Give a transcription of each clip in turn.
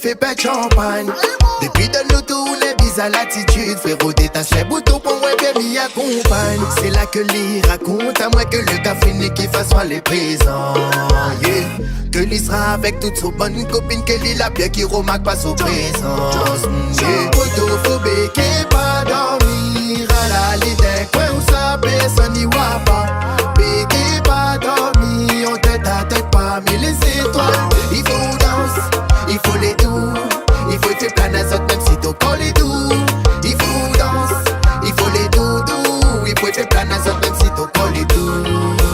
fait pas de champagne. Depuis de nous tourner bis à l'attitude. Frérot détache les boutons pour moi que m'y accompagne. C'est là que l'y raconte à moi que le gars finit qu'il fasse mal les présents, yeah. Que l'y sera avec toute son bonne copine. Que l'y la bien qui remarque pas son présence, yeah. Photophobique et pas dormir à la l'idée. Quoi où ça personne n'y voit pas. Bégué pas dormir, on tête à tête parmi les étoiles. Il faut danser, il faut les doux. Il faut faire plein à même si ton corps est doux. Il faut danser, il faut les doudous. Il faut faire plein à même si ton corps est doux.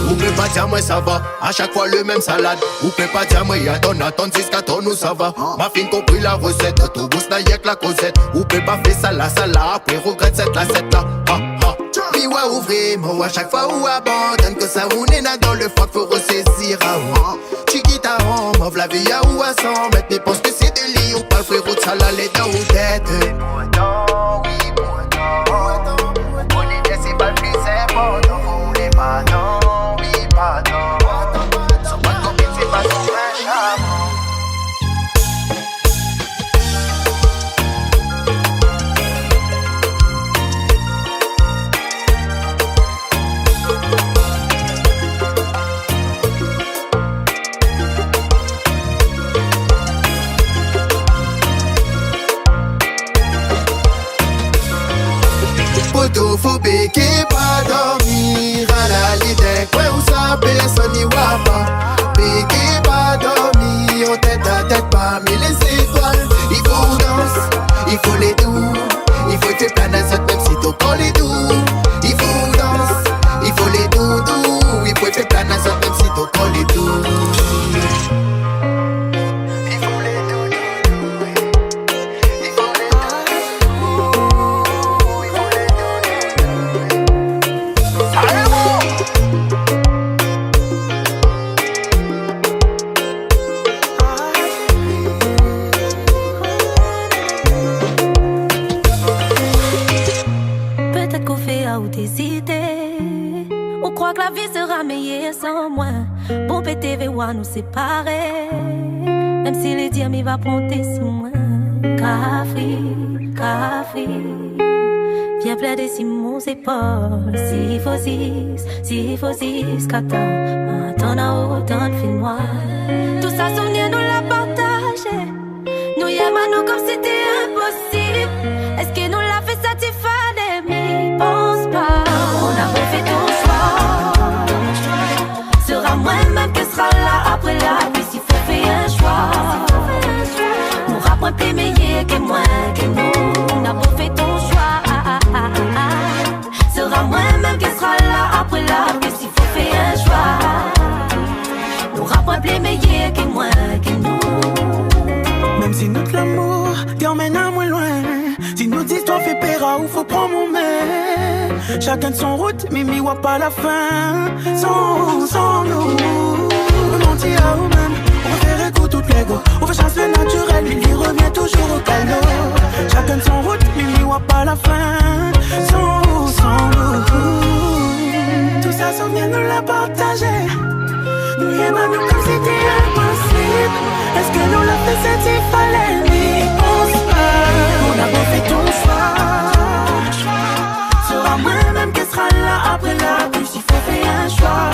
Ou peut pas dire moi ça va, à chaque fois le même salade. Ou peut pas dire moi y'a ton attente jusqu'à ton nous ça va. Ma fille compris la recette, autobus n'a y'a que la causette. Ou peut pas faire ça là, après regrette cette là. Puis ouais ou vraiment, à chaque fois où abandonne. Que ça roule dans le froid faut ressaisir à moi. Tu quittes à rang, m'ouvre la vie à où à 100 mètres. Mais pense que c'est de lit ou pas le frérot de ça là, les dents ou tête. Pourtant, oui, pourtant on est bien, c'est pas le plus important. Vous voulez pas, non, oui, pas non. Sans pas de copine, c'est pas son vrai charme. Photophobique et pas dormir à la l'idée. Quoi où ça personne n'y voit pas. Bégué pas dormir, on tête à tête parmi les étoiles. Il faut danser, il faut les doux. Il faut te planer même si ton corps est doux. Il faut danser, il faut les doudous. Il faut te planer même si ton corps est doux. Que la vie sera meilleure sans moi. Pour PTV ou à nous séparer. Même si les diams il va prendre si moi. Café, viens plaider si mon épaules. Si faut six, qu'attends. Maintenant à autant de film-moi. Tout ça souvenir nous l'a partagé. Nous y aimons nous comme c'était impossible. Est-ce que nous l'a fait satisfaire? Mais pense pas. On a refait ton choix. Sera moi-même qui sera là après la vie. S'il faut faire un choix, nous rappelons plus meilleur que moi, que nous. On a beau fait ton choix. Sera moi-même qui sera là après la vie. S'il faut faire un choix, nous rappelons plus meilleur que moi, que nous. Même si notre l'amour t'emmène à moins loin. Si notre histoire fait peur ou faut prendre mon main. Chacun de son route, Mimi voit pas la fin. Sans nous, on mentir à nous-mêmes. On fait écoute tout l'ego. On fait chance le naturel, lui revient toujours au calme. Chacun de son route, Mimi voit pas la fin. Sans nous, tout ça souvenir nous l'a partagé. Nous y aimons nous comme c'était impossible. Est-ce que nous l'a fait c'est il fallait? Mais pense pas. On a beau fait ton choix. Sera moi-même qui sera là après la pluie. S'il faut faire un choix,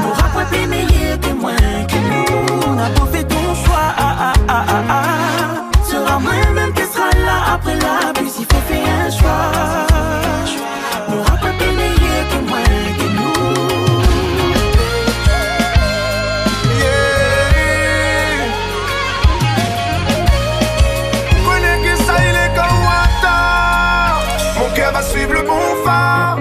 nous rappelons plus meilleur que moi, que nous. On a beau fait ton choix. Sera moi-même qui sera là après la pluie. S'il faut faire un choix, nous rappelons plus meilleur que moi, que nous. Suivre le bon phare,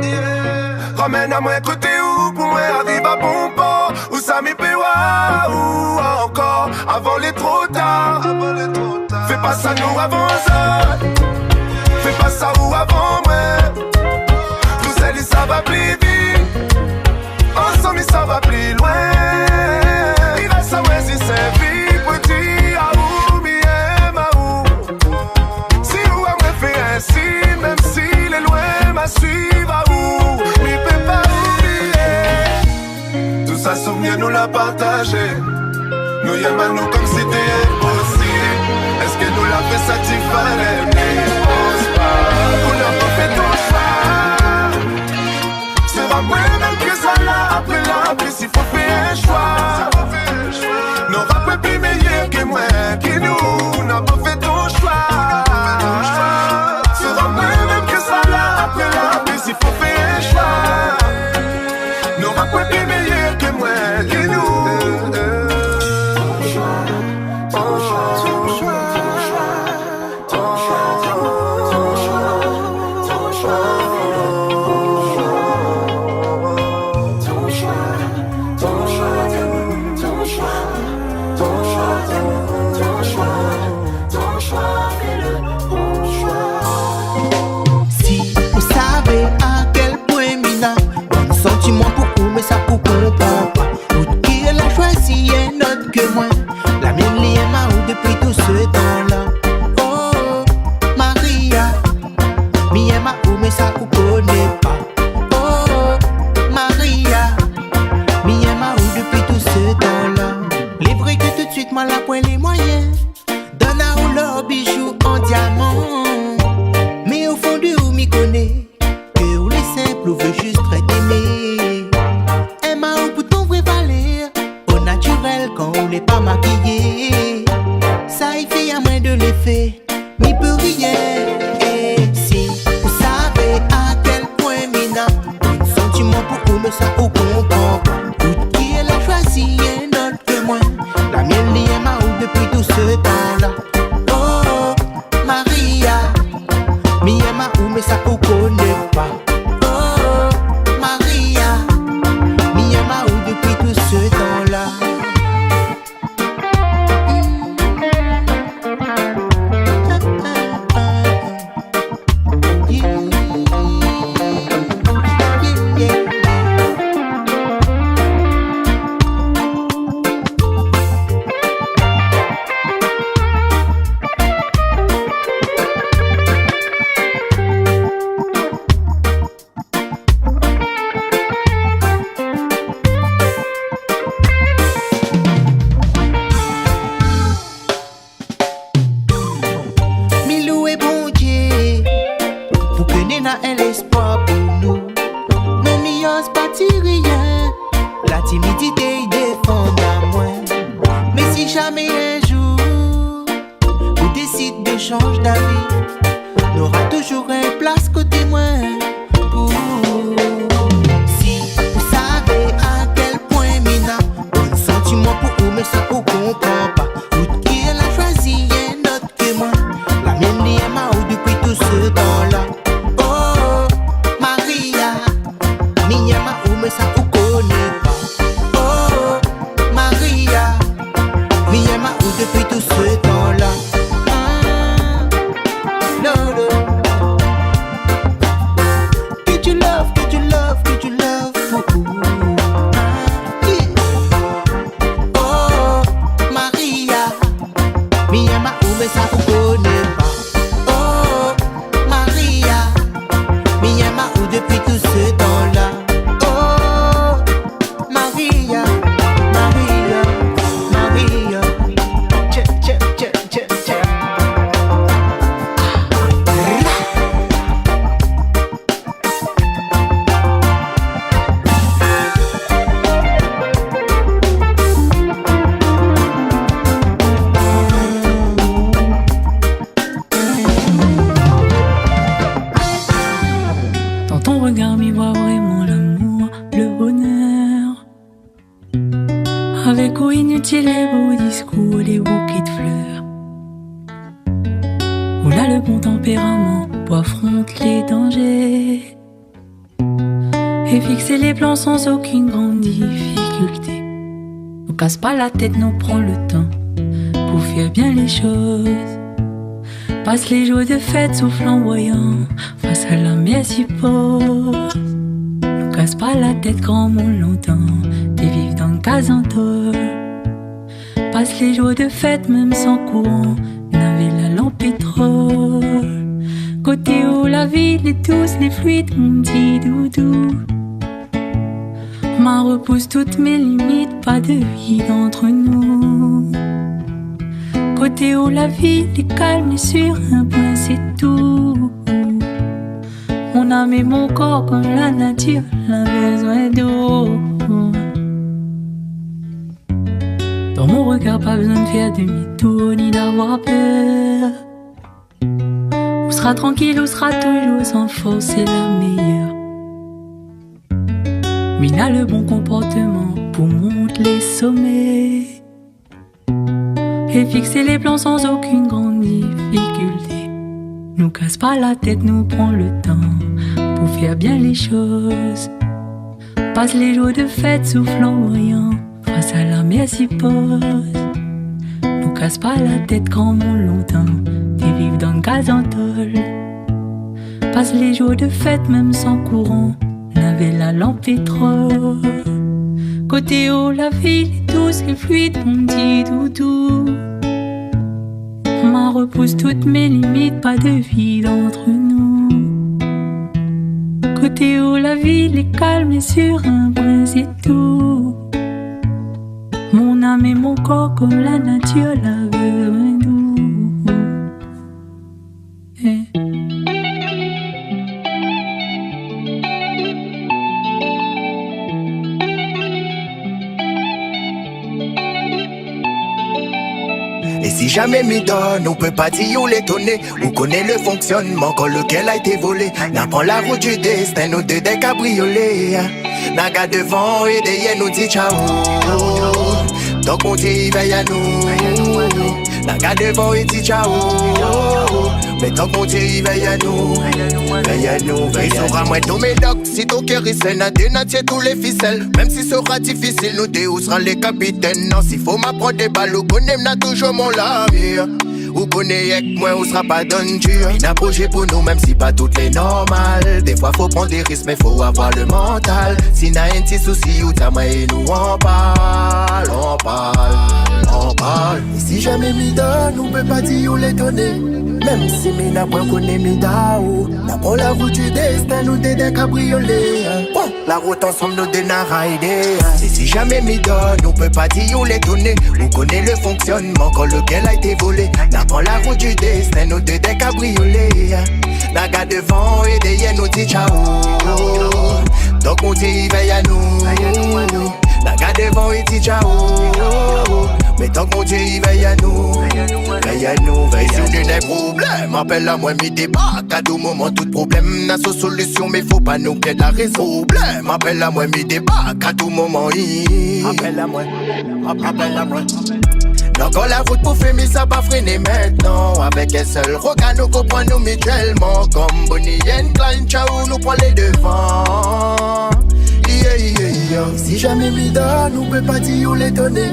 ramène à moi côté où pour moi arrive à bon port. Où ça m'y paie ou encore avant les trop tard. Fais pas ça nous avant ça. Fais pas ça ou avant moi. Nous aider ça va plus vite. Ensemble ça va plus loin. Il va savoir si c'est vie petit à où bien à où. Si ou à moi fait ainsi même si les loin m'a suivre à où. Mais peut pas oublier. Tout ça souvenir nous l'a partagé. Nous y aimons nous comme c'était impossible. fait ça qu'il fallait, mais pense pas. On n'a pas fait ton choix. C'est pas moi-même que ça là, après la plus il faut faire un choix. Nos rappeurs plus meilleurs que moi, qui nous, on n'a pas fait ton choix. C'est pas moi-même que ça là, après la plus il faut faire un choix. Nos rappeurs plus meilleurs que moi, qui nous. Ça pour comprendre pas. Ou qui elle a choisi un autre que moi. La mienne l'y est ma ou depuis tout ce temps-là. Oh, Maria, mi est ma ou mais ça pour connaît pas. Oh, Maria, mi est ma ou depuis tout ce temps-là. Les vrais que tout de suite moi la point les moyens. Donne à ou leur bijoux en diamant. Mais au fond du ou m'y connaît. Que ou les simples ou veut juste t'aimer. Quand on n'est pas maquillé, ça y fait à moins de l'effet, m'y peut rien. Et si vous savez à quel point mina, un sentiment pour vous, mais ça vous comprend pas. Tout qui elle a choisi un autre que moi. La mienne l'y est ma ou depuis tout ce temps-là. Oh, Maria, mi est ma ou mais ça vous connaît pas. Oh, Maria, mi est ma ou depuis tout ce temps-là. Sans aucune grande difficulté. Nous casse pas la tête, nous prend le temps pour faire bien les choses. Passe les jours de fête sous flamboyant face à la mer suppose. Nous casse pas la tête grand monde longtemps, t'es vivre dans le casantor. Passe les jours de fête même sans courant, n'avait la lampe pétrole. Côté où la ville est douce, les fluides, mon petit doudou. M'en repousse toutes mes limites, pas de vide entre nous. Côté où la vie est calme et sur un point c'est tout. Mon âme et mon corps comme la nature a besoin d'eau. Dans mon regard pas besoin de faire demi-tour ni d'avoir peur. On sera tranquille, on sera toujours sans force, c'est la meilleure. Mina le bon comportement pour monter les sommets et fixer les plans sans aucune grande difficulté. Nous casse pas la tête, nous prend le temps pour faire bien les choses. Passe les jours de fête sous flamboyant face à la mer s'y pose. Nous casse pas la tête quand on longtemps t'es vivre dans le gazantol. Passe les jours de fête même sans courant, n'avait la lampe pétrole. Côté haut la ville est douce et fluide, mon petit doudou. Ma repousse toutes mes limites, pas de vide entre nous. Côté haut la ville est calme et sur un point c'est tout. Mon âme et mon corps comme la nature la besoin d'eau. Et si jamais m'y donne, on peut pas dire où l'étonner. On connaît le fonctionnement quand lequel a été volé. N'a pas la route du destin, nous deux des cabriolets. Naga devant et derrière nous dit ciao. Donc on dit veille à nous. Naga devant et dit ciao. Mais tant qu'on dit veille à nous. Veille à nous, veille à nous. Sera moins tous mes docs, si ton cœur est sain, à dénatier tous les ficelles. Même si sera difficile, nous deux, où sera les capitaines. Non, s'il faut m'apprendre des balles, ou connaît n'a toujours mon lavir. Ou connaît avec moi, où sera pas donne dur. Il a projet pour nous, même si pas toutes les normales. Des fois faut prendre des risques, mais faut avoir le mental. Si n'a un petit souci, ou t'as moi et nous on parle, on parle, on parle. Et si jamais m'y donne, on peut pas dire où les donner. Même si mi n'a point connaît mi daou. N'a pas la route du destin, nous des cabriolets. Bon, la route ensemble nous des rider. Et si jamais mi donne, on peut pas dire où les donner. On connaît le fonctionnement quand lequel a été volé. N'a pas la route du destin, nous des cabriolets. Naga devant et derrière nous dit ciao. Donc on dit veille à nous. Naga devant et dit ciao. Mais tant qu'on dit veille à nous. Veille à nous, veille à nous. Si on a des problèmes, appelle à moi, mi débat. À tout moment, tout problème n'a sa solution, mais faut pas nous perdre la raison. Problème, appelle à moi, mi débat. À tout moment, appelle à moi, appelle à moi. Encore la route pour faire, mais ça pas freiner maintenant. Avec un seul regard, nous comprenons mutuellement. Comme Bonnie and Clyde, ciao, nous prend les devants. Yeah, yeah, yeah. Si jamais mi donne, on peut pas dire où les donner.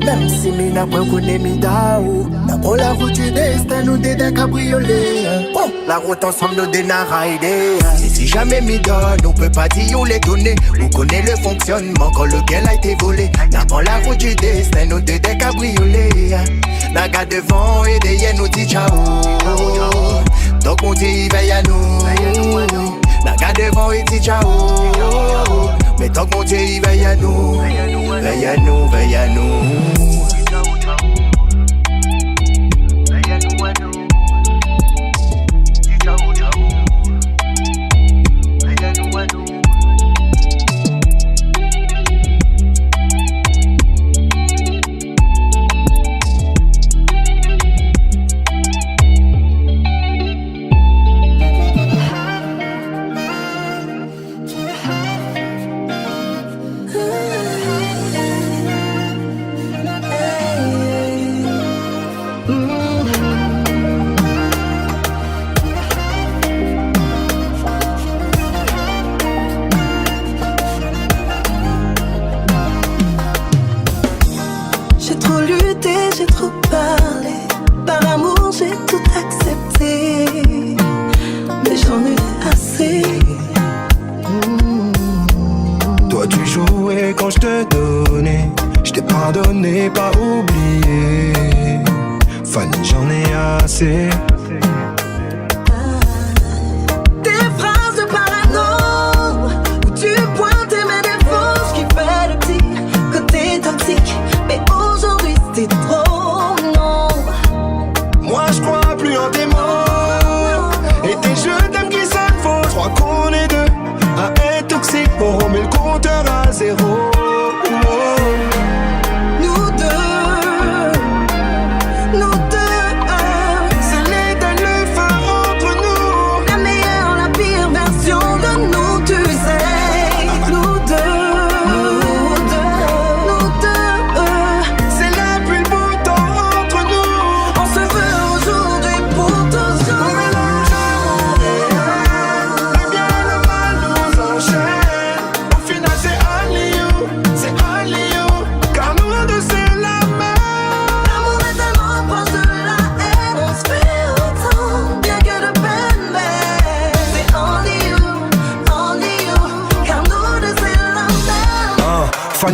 Même si mi n'a pas connu mi daou. N'a pas la route du destin, nous des cabriolets. Bon, la route ensemble, nous des rider. Et si jamais mi donne, on peut pas dire où les donner. On connaît le fonctionnement quand lequel a été volé. N'a pas la route du destin, nous des cabriolets. Naga devant et derrière nous dit ciao. Donc on dit veille à nous. Naga devant et dit ciao. Mais tant qu'on dit veille à nous. Veille à nous, veille à nous.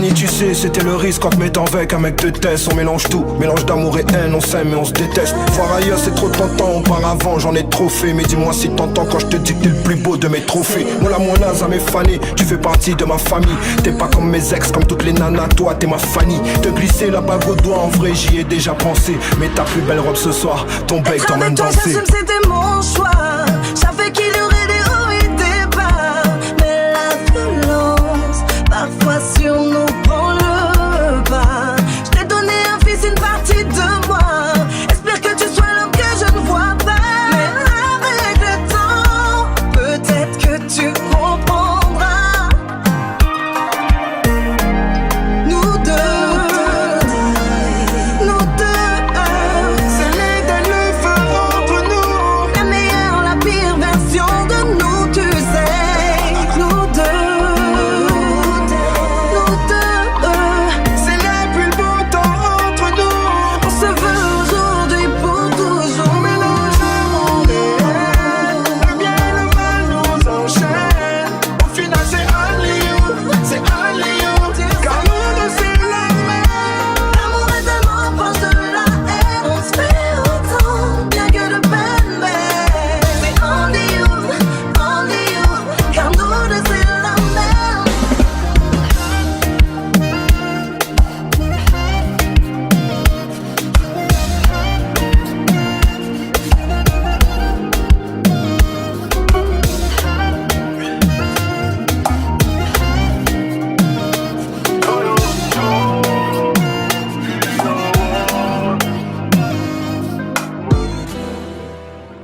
Fanny, tu sais, c'était le risque en te mettant avec un mec de test. On mélange tout, mélange d'amour et haine, on s'aime et on se déteste. Voir ailleurs c'est trop tentant, auparavant j'en ai trop fait. Mais dis-moi si t'entends quand je te dis que t'es le plus beau de mes trophées. Moi la monaze à mes Fanny, tu fais partie de ma famille. T'es pas comme mes ex, comme toutes les nanas, toi t'es ma Fanny. Te glisser la bague au doigt, en vrai j'y ai déjà pensé. Mais ta plus belle robe ce soir, ton bec t'emmène danser. C'était mon choix, je savais qu'il y aurait des hauts et des bas. Mais la violence, parfois sur nous prend le pas. Je t'ai donné un fils, une partie de moi. Espère que tu sois l'homme que je ne vois pas. Mais avec le temps, peut-être que tu comprendras. Nous deux, c'est l'égal, le feu entre nous. la meilleure, la pire version de nous, tu sais. Nous deux, C'est la pluie, le beau temps entre nous. on se veut aujourd'hui pour toujours. Mélange amour et haine, le bien et le mal nous enchaînent. Au final c'est only you, car nous deux c'est la même. L'amour est tellement proche de la haine, on se fait autant, bien que de peine, mais c'est only you, car nous deux c'est la même.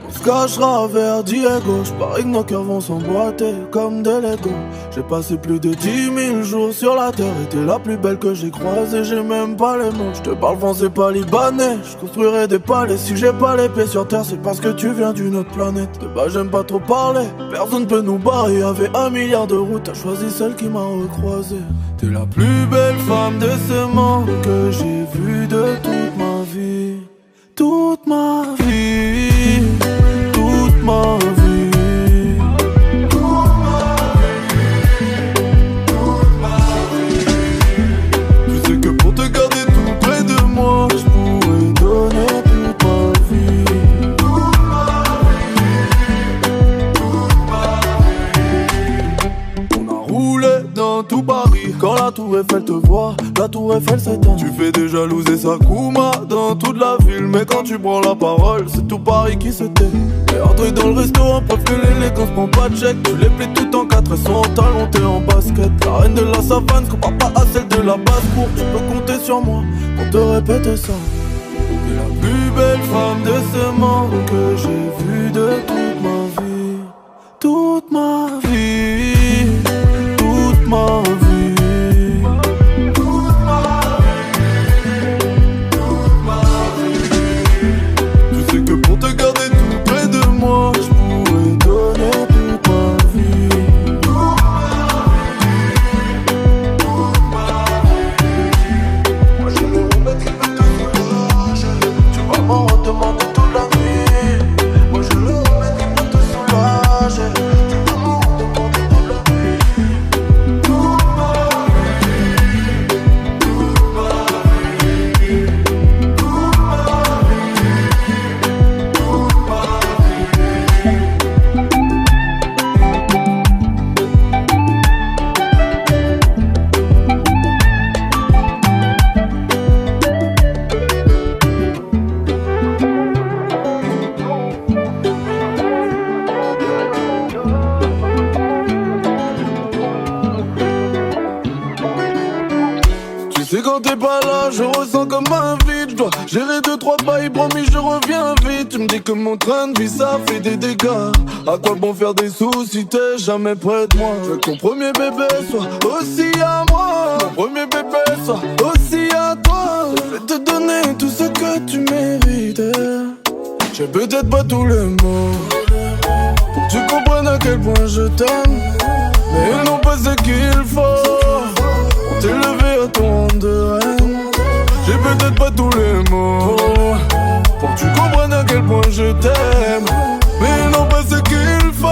On se cachera vers Diego. J'parie que nos cœurs vont s'emboîter comme des Legos. J'ai passé plus de 10 000 jours sur la terre. Et t'es la plus belle que j'ai croisée. J'ai même pas les mots. J'te parle français pas libanais. J'construirai des palais. Si j'ai pas les pieds sur terre, c'est parce que tu viens d'une autre planète. De bas j'aime pas trop parler. Personne peut nous barrer. Y'avait 1 milliard de routes. T'as choisi celle qui m'a recroisé. T'es la plus belle femme de ce monde que j'ai vue de toute ma vie. Toute ma vie. Toute ma vie. Tu sais que pour te garder tout près de moi, je pourrais donner toute ma vie. On a roulé dans tout Paris. Quand la tour Eiffel te voit, la tour Eiffel s'éteint. Tu fais des jalousies Sakuma dans toute la ville. Mais quand tu prends la parole, c'est tout Paris qui se tait. Et entrer dans le restaurant, preuve que l'élégance prend pas de chèque. Tu les plies tout en 4 et sont en talons, t'es en basket. La reine de la savane se compare pas à celle de la basse-cour. Tu peux compter sur moi pour te répéter ça. T'es la plus belle femme de ce monde que j'ai vue de toute ma vie. Toute ma vie. Toute ma vie. Tu sais que pour te garder tout près de moi, je pourrais donner toute ma vie. Moi je le remets qui veut te soulager. Tu vas m'en redemander toute la vie. Moi je le remets qui veut te soulager. Tu vas m'en redemander toute la vie. Toute ma vie. Toute ma vie. Toute ma Tu sais quand t'es pas là, je ressens comme un vide. Je dois gérer 2-3 bails, promis je reviens vite. Tu me dis que mon train de vie ça fait des dégâts. À quoi bon faire des sous si t'es jamais près de moi? Je veux que ton premier bébé soit aussi à moi. Mon premier bébé soit aussi à toi. Je vais te donner tout ce que tu mérites. J'ai peut-être pas tous les mots pour que tu comprennes à quel point je t'aime. Mais ils n'ont pas ce qu'il faut pour t'élever à ton rang de reine. J'ai peut-être pas tous les mots pour que tu comprennes à quel point je t'aime. Mais ils n'ont pas ce qu'il faut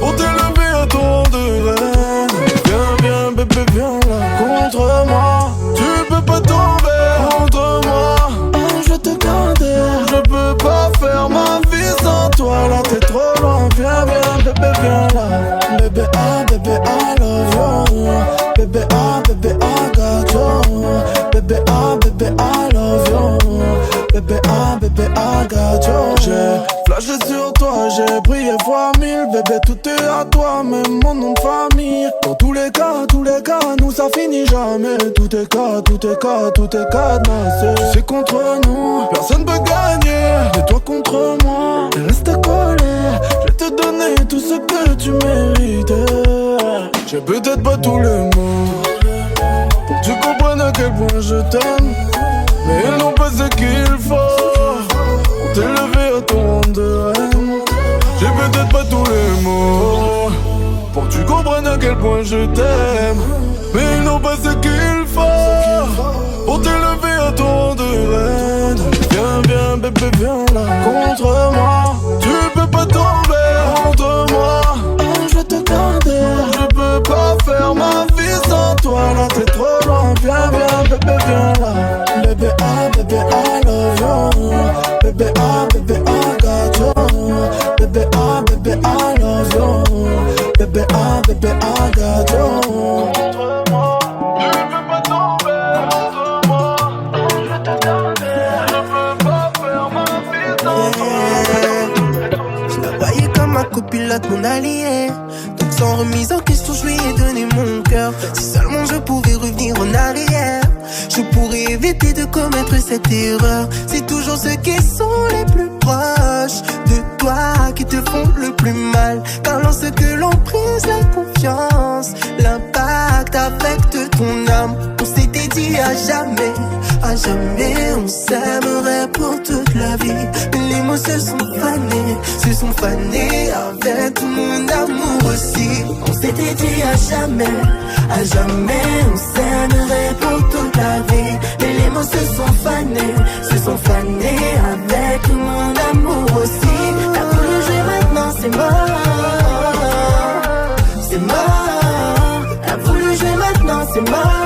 pour t'élever à ton rang de reine. Viens, viens, bébé, viens là. t'es trop loin. Viens, viens, bébé, viens là. Bébé, I love you. Bébé, I got you. Bébé, I love you. Bébé, I got you. J'ai flashé sur toi, j'ai prié fois 1000. Bébé, tout est à toi, même mon nom de famille. Dans tous les cas, nous ça finit jamais. Tout est cadenassé. Tu sais contre nous, personne peut gagner. De toi contre moi, reste collé. Je vais te donner tout ce que tu méritais. J'ai peut-être pas tous les mots pour que tu comprennes à quel point je t'aime. Mais ils n'ont pas ce qu'il faut pour t'élever à ton rang de reine. J'ai peut-être pas tous les mots pour que tu comprennes à quel point je t'aime. Mais ils n'ont pas ce qu'il faut pour t'élever à ton rang de reine. Viens, viens, bébé, viens là. Contre moi, tu peux pas tomber entre moi. Je vais te garder. Je peux pas faire ma vie sans toi. Là t'es trop loin. Viens, viens, bébé, viens là. Bébé, I love you. Bébé, I got you. Bébé, I love you. Bébé, I got you. Contre moi, tu peux pas tomber entre moi. Je vais te garder. Je peux pas faire ma vie sans toi. Je la voyais comme ma copilote, mon allié. Donc sans remise en question, je lui ai donné mon cœur. Si seulement je pouvais revenir en arrière, je pourrais éviter de commettre cette erreur. C'est toujours ceux qui sont les plus proches de toi qui te font le plus mal. Car lorsque l'on brise la confiance, l'impact affecte ton âme. On s'était dit à jamais on s'aimerait pour toute la vie. Mais les mots se sont fanés avec tout mon amour aussi. On s'était dit à jamais on s'aimerait pour toute la vie. Mais les mots se sont fanés avec tout mon amour aussi. T'as voulu jouer maintenant, c'est mort. T'as voulu jouer maintenant, c'est mort.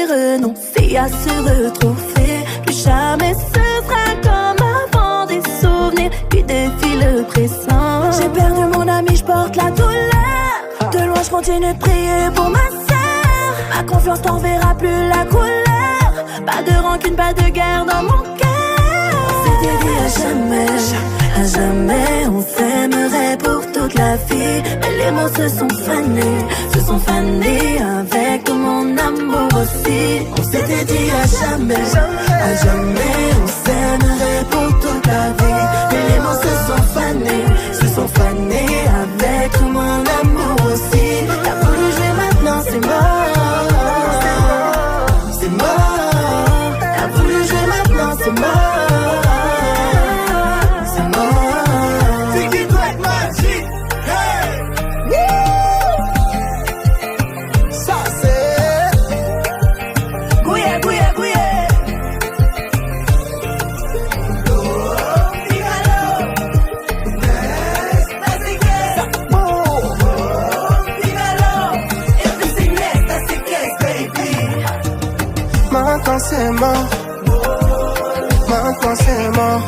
Renoncer à se retrouver, plus jamais ce sera comme avant. Des souvenirs qui défilent le présent. J'ai perdu mon ami, je porte la douleur. De loin je continue de prier pour ma sœur. Ma confiance t'enverra plus la couleur. Pas de rancune, pas de guerre dans mon cœur. C'était dit à jamais on s'aimerait pour toute la vie. Mais les mots se sont fanés avec tout mon amour aussi. On s'était dit à jamais on s'aimerait pour toute la vie. Mais les mots se sont fanés avec tout mon amour aussi. T'as voulu jouer maintenant, c'est mort. T'as voulu jouer maintenant, c'est mort. C'est mort. Maintenant c'est mort.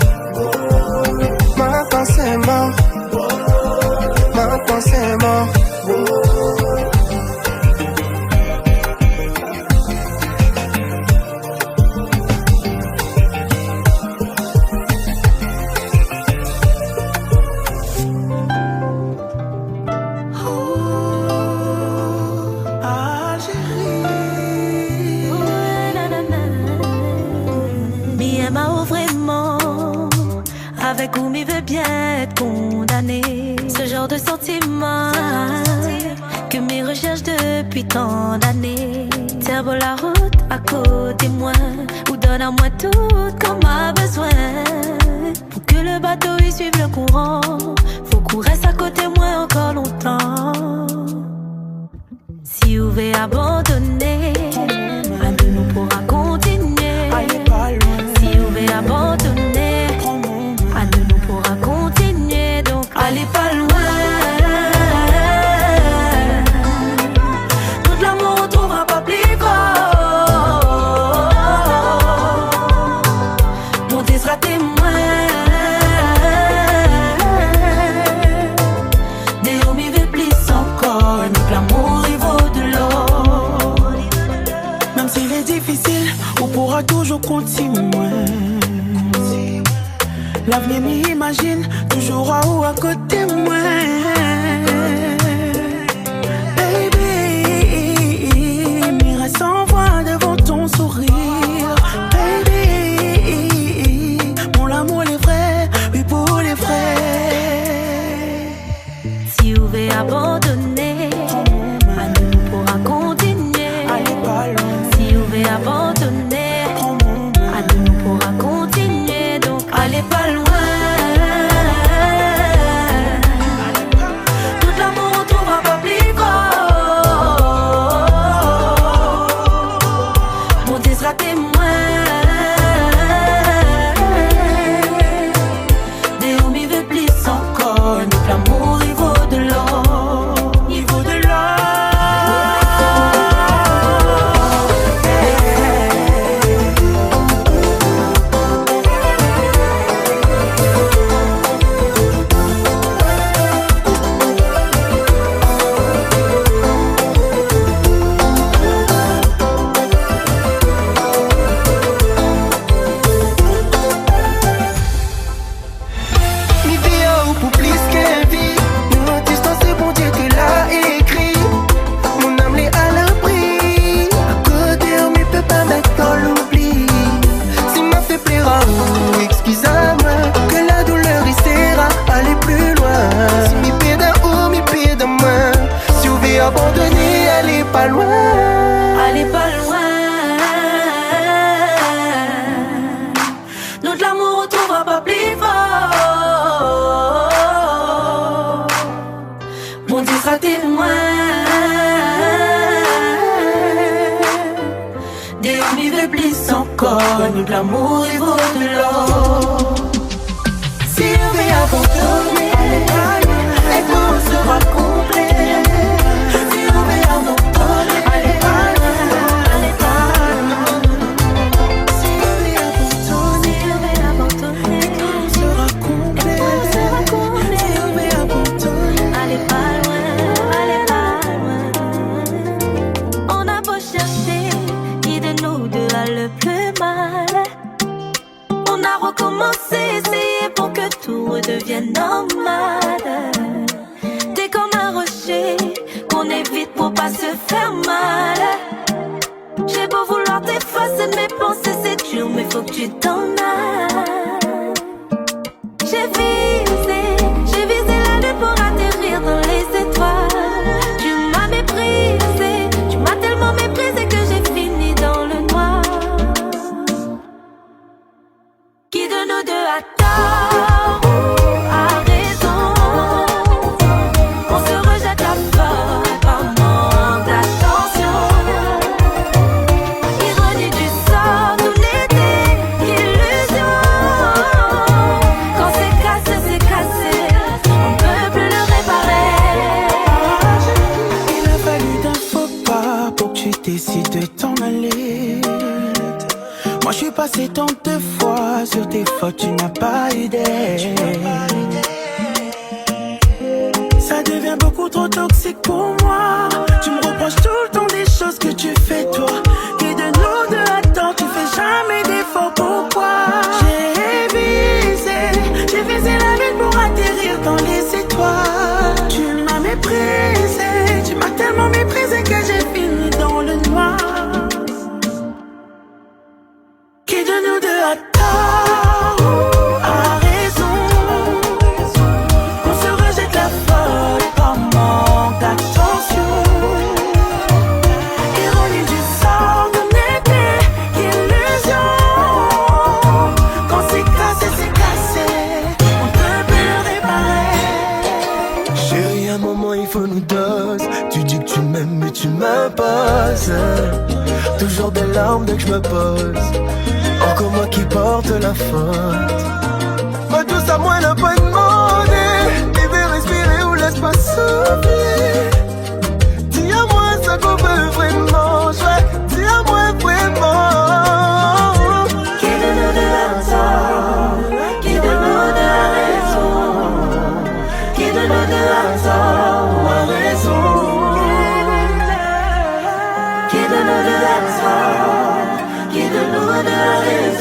Maintenant c'est mort. Maintenant c'est mort. Avec ou m'y veut bien être condamné. Ce genre de sentiment que mes recherches depuis tant d'années. Tiens bon la route à côté moi, ou donne à moi tout qu'on m'a besoin. Pour que le bateau y suive le courant, faut qu'on reste à côté moi encore longtemps. Si vous voulez abandonner, un de nous pourra continuer. Si vous voulez abandonner, un de nous pourra continuer. Donc allez pas loin. Tout l'amour on trouvera pas plus fort. continue. L'avenir m'imagine toujours à ou à côté de moi. Baby, m'irai sans voix devant ton sourire. Baby, mon amour est vrai, oui pour les vrais. Si vous voulez abandonner, à nous pourra continuer. Si vous voulez abandonner, à nous pourra continuer. Donc allez pas loin. Tout l'amour on trouvera pas plus fort. Mon Dieu sera témoin. Des hommes ils veulent plus encore. Donc l'amour il vaut de l'or. Il vaut de l'or. Mi vie ou pour plus qu'un vie. Nous distance c'est bon Dieu qui l'a écrit. Mon âme l'est à l'abri. À côté on ne peut pas mettre dans l'oubli. Si m'a fait plaire à vous, excusez-moi. Que la douleur essaiera aller plus loin. Si mi pied d'un haut, mi pied d'un main. Si vous voulez abandonner, allez pas loin. Allez pas loin. Notre l'amour on trouvera pas plus fort. Mon Dieu sera témoin. Des hommes ils veulent plus encore. Notre l'amour il vaut de l'or. Si on veut abandonner, allez pas loin. Et tout sera complet. Si on veut abandonner, allez pas loin. Allez pas loin. Si on veut abandonner, Tout sera complet. si on veut abandonner, allez pas loin, allez pas loin. On a beau chercher, qui de nous deux a le plus mal. On a recommencé, essayé pour que tout redevienne normal. T'es comme un rocher qu'on évite pour pas se faire mal. J'ai beau vouloir t'effacer de mes pensées, c'est dur, mais faut que tu t'en ailles. J'ai visé la lune pour atterrir dans les étoiles. Tu m'as méprisé, tu m'as tellement méprisé que j'ai fini dans le noir. Qui de nous deux a tort ou a raison? On se rejette la faute par manque d'attention. Ironie du sort, tout n'était qu'illusion. Quand c'est cassé, on peut plus le réparer. Il a fallu d'un faux pas pour que tu décides de t'en aller. Moi je suis passé tant de fois sur tes fautes, tu n'as pas idée. Ça devient beaucoup trop toxique pour moi. Tu me reproches tout le temps des choses que tu fais toi. Qui de nous deux attends, tu fais jamais d'efforts, pourquoi? J'ai visé la lune pour atterrir dans les étoiles. Tu m'as méprisé, tu m'as tellement méprisé que j'ai fini dans le noir. Qui de nous deux a tort ou a raison? On se rejette la faute par manque d'attention. Ironie du sort, nous n'était qu'illusion. Quand c'est cassé, on peut plus le réparer. Chérie, à un moment il faut nous dose. Tu dis que tu m'aimes mais tu m'imposes. Toujours des larmes dès que je me pose. Encore moi qui porte la faute. Moi tout ça moi n'a pas demandé. Bébé respirer ou laisse pas souffler. Dis à moi ça qu'on veut vraiment. Dis à moi vraiment. Qui de nous deux a tort? Qui de nous deux a raison? Qui de nous deux a tort ou a raison? Qui de nous deux a tort? Qui de nous deux a raison?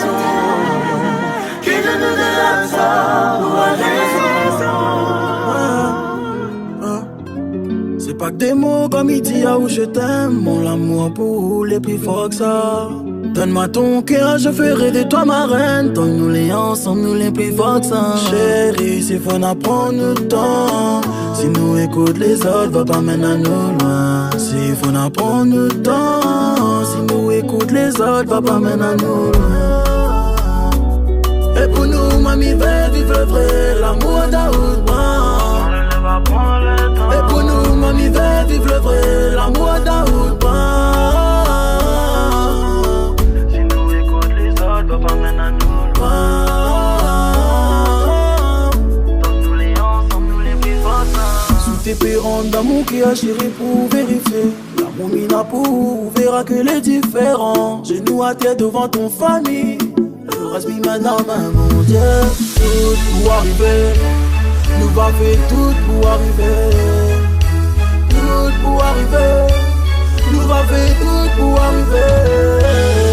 comme il dit où je t'aime. Mon amour pour les plus fort que ça. Donne-moi ton cœur, je ferai de toi ma reine. Donne-nous les ensemble, nous les plus forts que ça. Chérie, s'il faut apprendre notre temps. Si nous écoute les autres, va pas mener à nous loin. S'il faut apprendre notre temps. Si nous écoute les autres, va pas mener à nous loin. Et pour nous, mamie, va vivre le vrai, l'amour d'Aoudman. Et pour nous, mamie, va vivre le vrai, l'amour d'Aoudman. Si nous écoute les autres, va pas mener à nous loin. Donne-nous les ensemble, nous les plus forts. Sous tes pérants d'amour qui a chéri pour vérifier. L'amour mina pour verra que les différents. Genoux à terre devant ton famille. Le reste mis maintenant, mon Dieu. Tout pour arriver. Nous va faire tout pour arriver. Tout pour arriver. Nous va faire tout pour arriver.